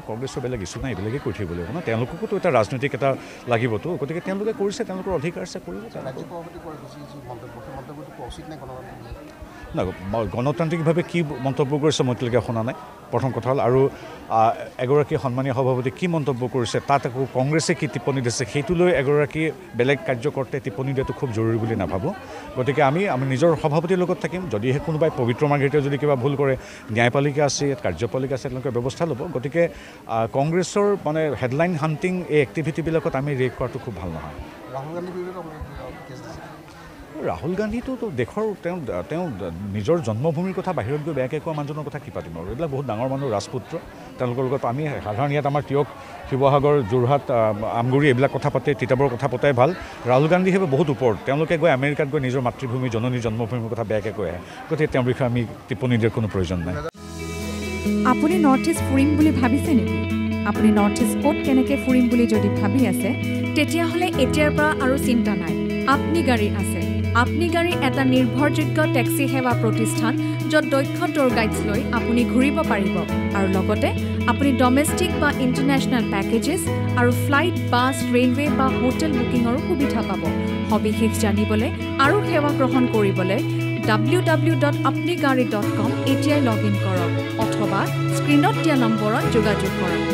কংগ্ৰেছৰ বেলেগ ইছ্যু নাই, এইবিলাকে কৰি থাকিব লাগিব ন। তেওঁলোককোতো এটা ৰাজনৈতিক এটা লাগিবতো, গতিকে তেওঁলোকে কৰিছে, তেওঁলোকৰ অধিকাৰ আছে কৰিব। নাই গণতান্ত্ৰিকভাৱে কি মন্তব্য কৰিছে মই এতিয়ালৈকে শুনা নাই, প্ৰথম কথা হ'ল। আৰু এগৰাকী সন্মানীয় সভাপতি কি মন্তব্য কৰিছে, তাত আকৌ কংগ্ৰেছে কি টিপ্পনী দিছে, সেইটো লৈ এগৰাকী বেলেগ কাৰ্যকৰ্তাই টিপ্পনী দিয়াটো খুব জৰুৰী বুলি নাভাবোঁ। গতিকে আমি নিজৰ সভাপতিৰ লগত থাকিম, যদিহে কোনোবাই পবিত্ৰ মাৰ্ঘেৰিটাই যদি কিবা ভুল কৰে, ন্যায়পালিকা আছে, কাৰ্যপালিকা আছে, তেওঁলোকে ব্যৱস্থা ল'ব। গতিকে কংগ্ৰেছৰ মানে হেডলাইন হাণ্টিং এই এক্টিভিটিবিলাকত আমি ৰিয়েক্ট কৰাটো খুব ভাল নহয়। ৰাহুল গান্ধীটোতো দেশৰ তেওঁ নিজৰ জন্মভূমিৰ কথা বাহিৰত গৈ বেয়াকৈ কোৱা মানুহজনৰ কথা কি পাতিম আৰু। এইবিলাক বহুত ডাঙৰ মানুহ, ৰাজপুত্ৰ, তেওঁলোকৰ লগত আমি সাধাৰণ ইয়াত আমাৰ তিয়ক, শিৱসাগৰ, যোৰহাট, আমগুৰি এইবিলাক কথা পাতে, তিতাবৰ কথা পতাই ভাল। ৰাহুল গান্ধী সেইবোৰ বহুত ওপৰত, তেওঁলোকে গৈ আমেৰিকাত গৈ নিজৰ মাতৃভূমি জননী জন্মভূমিৰ কথা বেয়াকৈ কৈ আহে। গতিকে তেওঁৰ বিষয়ে আমি টিপ্পনী দিয়াৰ কোনো প্ৰয়োজন নাই। আপুনি নৰ্থ ইষ্ট ফুৰিম বুলি ভাবিছে নেকি? আপুনি নৰ্থ ইষ্ট ক'ত কেনেকৈ ফুৰিম বুলি যদি ভাবি আছে, তেতিয়াহ'লে এতিয়াৰ পৰা আৰু চিন্তা নাই। আপনি গাড়ী আছে। আপনি গাড়ী এটা নিৰ্ভৰযোগ্য টেক্সি সেৱা প্ৰতিষ্ঠান, য'ত দক্ষ টুৰ গাইডছ লৈ আপুনি ঘূৰিব পাৰিব আৰু লগতে আপুনি ডমেষ্টিক বা ইণ্টাৰনেশ্যনেল পেকেজেছ আৰু ফ্লাইট, বাছ, ৰেলৱে বা হোটেল বুকিঙৰো সুবিধা পাব। সবিশেষ জানিবলৈ আৰু সেৱা গ্ৰহণ কৰিবলৈ www.apnigari.com এতিয়াই লগ ইন কৰক অথবা স্ক্ৰীণত দিয়া নম্বৰত যোগাযোগ কৰক।